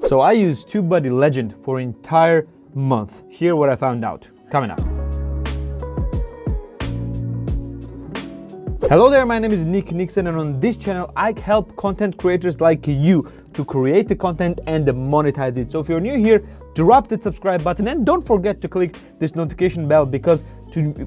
So I used TubeBuddy Legend for an entire month. Here what I found out. Coming up. Hello there, my name is Nick Nyxson, and on this channel I help content creators like you to create the content and monetize it. So if you're new here, drop the subscribe button and don't forget to click this notification bell because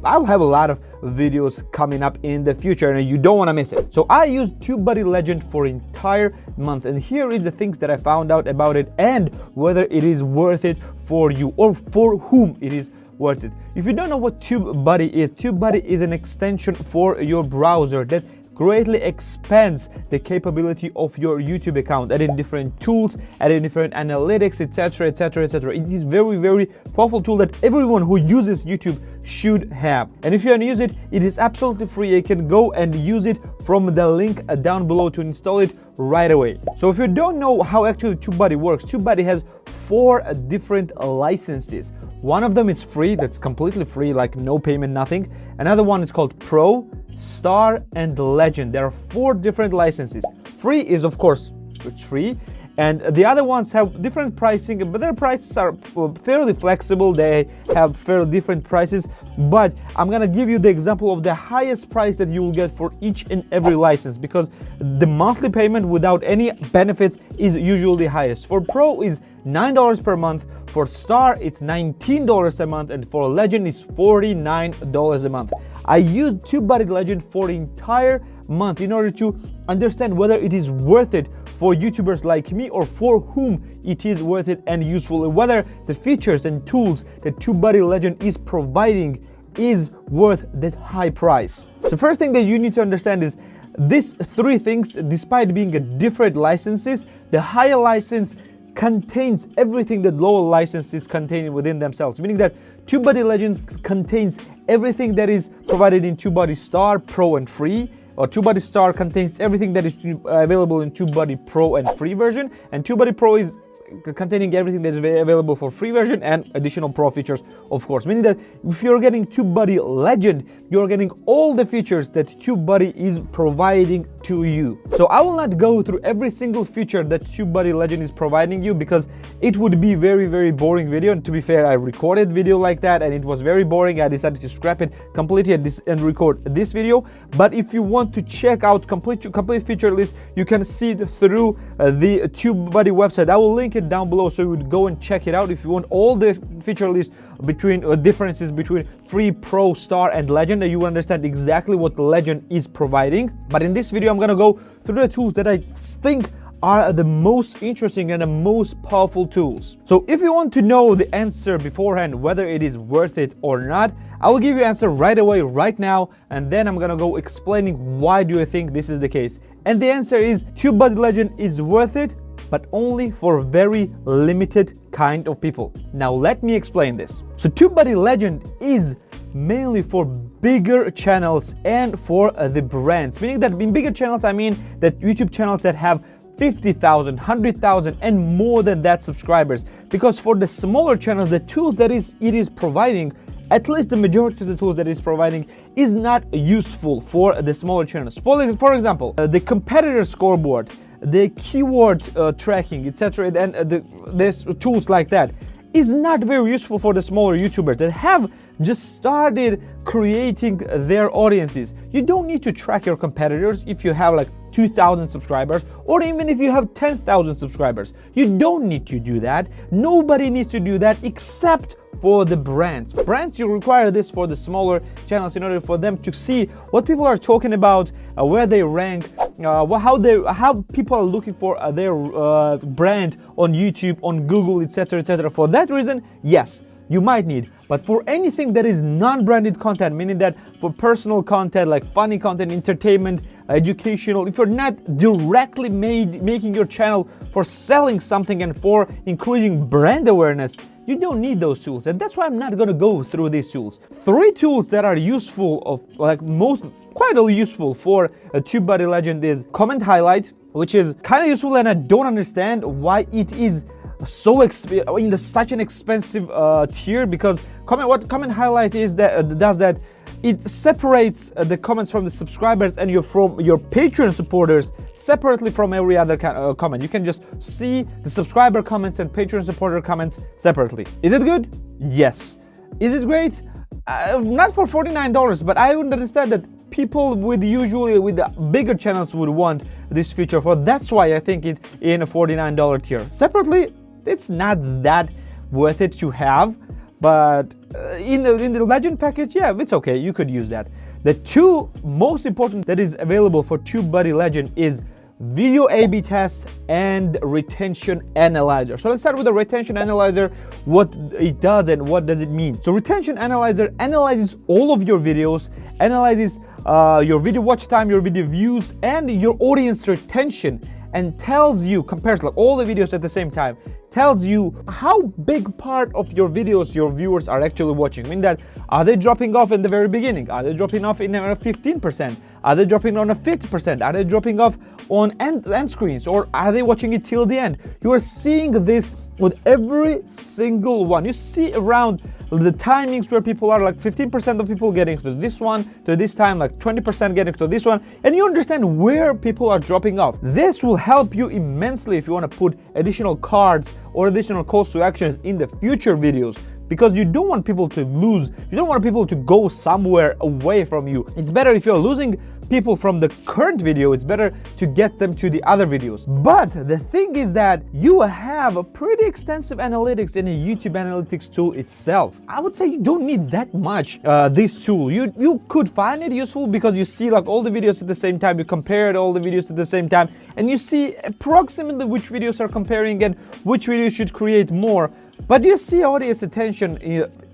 I'll have a lot of videos coming up in the future and you don't want to miss it. So I used TubeBuddy Legend for an entire month, and here is the things that I found out about it and whether it is worth it for you or for whom it is worth it. If you don't know what TubeBuddy is an extension for your browser that greatly expands the capability of your YouTube account, adding different tools, adding different analytics, etc, etc, etc. It is very powerful tool that everyone who uses YouTube should have. And if you want to use it, it is absolutely free. You can go and use it from the link down below to install it right away. So if you don't know how actually TubeBuddy works, TubeBuddy has 4 different licenses. One of them is free, that's completely free, like no payment, nothing. Another one is called Pro, Star, and Legend. There are 4 different licenses. Free is, of course, it's free. And the other ones have different pricing, but their prices are fairly flexible. They have fairly different prices, but I'm gonna give you the example of the highest price that you will get for each and every license, because the monthly payment without any benefits is usually highest. For Pro is $9 per month, for Star it's $19 a month, and for Legend is $49 a month. I used TubeBuddy Legend for the entire month in order to understand whether it is worth it for YouTubers like me or for whom it is worth it and useful, whether the features and tools that TubeBuddy Legend is providing is worth that high price. So first thing that you need to understand is these 3 things, despite being different licenses, the higher license contains everything that lower licenses contain within themselves, meaning that TubeBuddy Legend contains everything that is provided in TubeBuddy Star, Pro, and Free. Or TubeBuddy Star contains everything that is available in TubeBuddy Pro and Free version, and TubeBuddy Pro is containing everything that is available for free version and additional pro features, of course, meaning that if you're getting TubeBuddy Legend, you're getting all the features that TubeBuddy is providing to you. So I will not go through every single feature that TubeBuddy Legend is providing you because it would be very boring video, and to be fair, I recorded video like that and it was very boring. I decided to scrap it completely and record this video. But if you want to check out complete feature list, you can see it through the TubeBuddy website. I will link it down below so you would go and check it out if you want all the feature list between differences between Free, Pro, Star, and Legend, and you will understand exactly what Legend is providing. But in this video I'm gonna go through the tools that I think are the most interesting and the most powerful tools. So if you want to know the answer beforehand, whether it is worth it or not, I will give you an answer right away, right now, and then I'm gonna go explaining why do I think this is the case. And the answer is TubeBuddy Legend is worth it, but only for very limited kind of people. Now let me explain this. So TubeBuddy Legend is mainly for bigger channels and for the brands, meaning that in bigger channels I mean that YouTube channels that have 50,000, 100,000 and more than that subscribers, because for the smaller channels the tools that it is providing, at least the majority of the tools that it's providing, is not useful for the smaller channels. For example, the competitor scoreboard, the keyword tracking, etc., and there's tools like that is not very useful for the smaller YouTubers that have just started creating their audiences. You don't need to track your competitors if you have like 2,000 subscribers, or even if you have 10,000 subscribers. You don't need to do that. Nobody needs to do that except for the brands. Brands, you require this for the smaller channels in order for them to see what people are talking about, where they rank, how people are looking for their brand on YouTube, on Google, etc, etc. For that reason, yes, you might need. But for anything that is non-branded content, meaning that for personal content like funny content, entertainment, educational, if you're not directly making your channel for selling something and for increasing brand awareness, you don't need those tools. And that's why I'm not gonna go through these tools. 3 tools that are useful, quite useful for TubeBuddy Legend is Comment Highlight, which is kind of useful, and I don't understand why it is so such an expensive tier, because What comment highlight is that does that it separates the comments from the subscribers and from your Patreon supporters separately from every other comment. You can just see the subscriber comments and Patreon supporter comments separately. Is it good? Yes. Is it great? Not for $49, but I would understand that people with the bigger channels would want this feature for. That's why I think it in a $49 tier. Separately, it's not that worth it to have, but in the Legend package, yeah, it's okay. You could use that. The two most important that is available for TubeBuddy Legend is video A/B test and retention analyzer. So let's start with the retention analyzer, what it does and what does it mean. So retention analyzer analyzes all of your videos, analyzes your video watch time, your video views, and your audience retention, and tells you, compares like all the videos at the same time, tells you how big part of your videos your viewers are actually watching. I mean that, are they dropping off in the very beginning? Are they dropping off in a 15%? Are they dropping on a 50%? Are they dropping off on end screens? Or are they watching it till the end? You are seeing this with every single one. You see around the timings where people are like 15% of people getting to this one, to this time, like 20% getting to this one, and you understand where people are dropping off. This will help you immensely if you want to put additional cards or additional calls to actions in the future videos, because you don't want people to lose, you don't want people to go somewhere away from you. It's better if you're losing people from the current video, it's better to get them to the other videos. But the thing is that you have a pretty extensive analytics in a YouTube analytics tool itself. I would say you don't need that much this tool. You could find it useful because you see like all the videos at the same time, you compare all the videos at the same time, and you see approximately which videos are comparing and which videos should create more. But you see audience attention,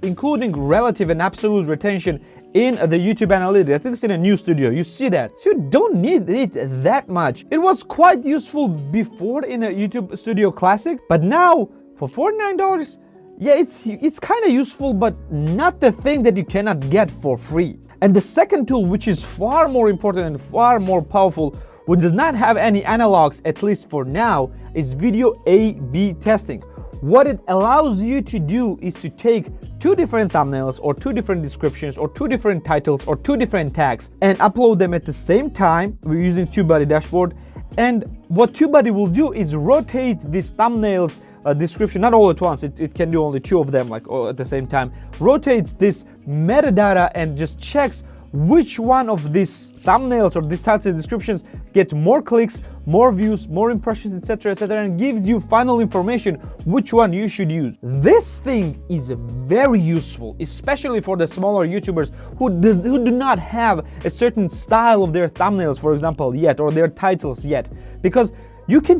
including relative and absolute retention, in the YouTube analytics. I think it's in a new studio. You see that. So you don't need it that much. It was quite useful before in a YouTube Studio Classic, but now for $49, yeah, it's kind of useful, but not the thing that you cannot get for free. And the second tool, which is far more important and far more powerful, which does not have any analogs, at least for now, is video A/B testing. What it allows you to do is to take two different thumbnails or two different descriptions or two different titles or two different tags and upload them at the same time. We're using TubeBuddy dashboard, and what TubeBuddy will do is rotate these thumbnails description, not all at once, it can do only two of them like at the same time, rotates this metadata and just checks which one of these thumbnails or these titles and descriptions get more clicks, more views, more impressions, etc., etc., and gives you final information which one you should use. This thing is very useful, especially for the smaller YouTubers who do not have a certain style of their thumbnails, for example, yet, or their titles yet, because you can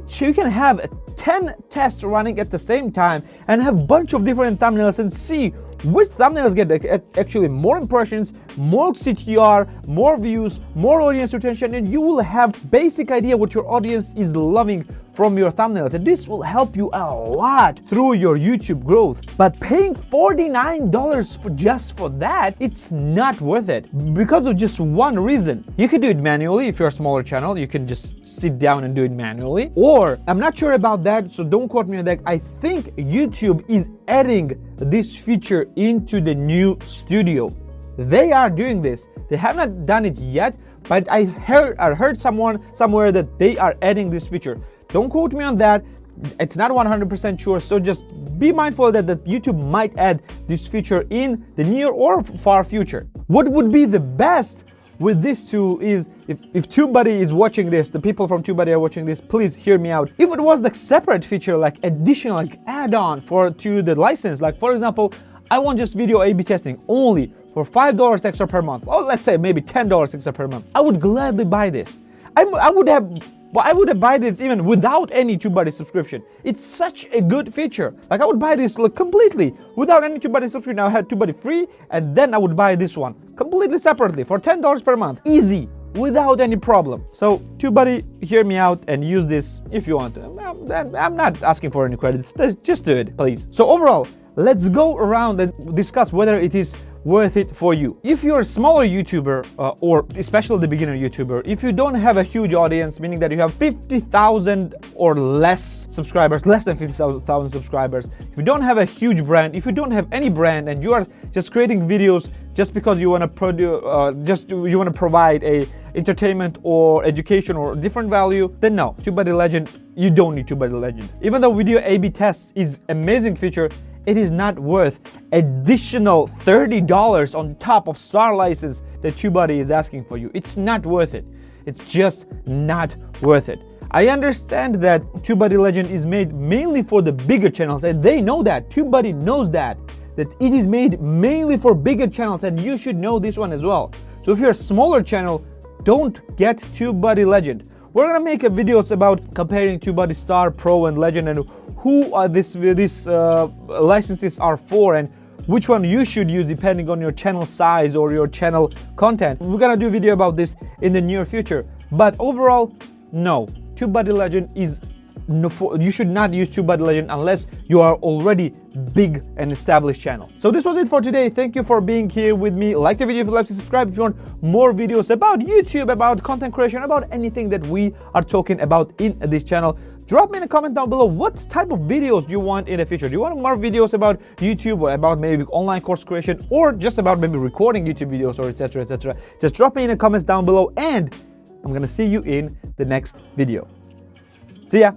have 10 tests running at the same time and have a bunch of different thumbnails and see which thumbnails get actually more impressions, more CTR, more views, more audience retention, and you will have basic idea what your audience is loving from your thumbnails. And this will help you a lot through your YouTube growth. But paying $49 just for that, it's not worth it because of just one reason. You can do it manually. If you're a smaller channel, you can just sit down and do it manually. Or, I'm not sure about that, so don't quote me on that. I think YouTube is adding this feature into the new studio. They are doing this. They have not done it yet, but I heard somewhere that they are adding this feature. Don't quote me on that. It's not 100% sure, so just be mindful that YouTube might add this feature in the near or far future. What would be the best with this tool is, if TubeBuddy is watching this, the people from TubeBuddy are watching this, please hear me out. If it was like separate feature, like additional, like add-on to the license, like for example, I want just video A/B testing only for $5 extra per month, or let's say maybe $10 extra per month, I would gladly buy this. I would have buy this even without any TubeBuddy subscription. It's such a good feature. Like I would buy this completely without any TubeBuddy subscription. I had TubeBuddy free, and then I would buy this one completely separately for $10 per month. Easy, without any problem. So TubeBuddy, hear me out and use this if you want. I'm not asking for any credits. Just do it, please. So overall, let's go around and discuss whether it is worth it for you. If you're a smaller YouTuber, or especially the beginner YouTuber, if you don't have a huge audience, meaning that you have 50,000 or less subscribers, less than 50,000 subscribers, if you don't have a huge brand, if you don't have any brand and you are just creating videos just because you want to provide a entertainment or education or different value, then no, TubeBuddy Legend, you don't need TubeBuddy Legend. Even though video A/B tests is amazing feature, it is not worth additional $30 on top of star license that TubeBuddy is asking for you. It's not worth it. It's just not worth it. I understand that TubeBuddy Legend is made mainly for the bigger channels, and they know that. TubeBuddy knows that it is made mainly for bigger channels, and you should know this one as well. So if you're a smaller channel, don't get TubeBuddy Legend. We're gonna make videos about comparing TubeBuddy Star, Pro, and Legend, and who are these licenses are for, and which one you should use depending on your channel size or your channel content. We're gonna do a video about this in the near future. But overall, no, TubeBuddy Legend is you should not use TubeBuddy Legend unless you are already big and established channel. So this was it for today. Thank you for being here with me. Like the video if you like to subscribe if you want more videos about YouTube, about content creation, about anything that we are talking about in this channel. Drop me in a comment down below what type of videos you want in the future. Do you want more videos about YouTube or about maybe online course creation, or just about maybe recording YouTube videos, or etc, etc. Just drop me in the comments down below, and I'm gonna see you in the next video. See ya.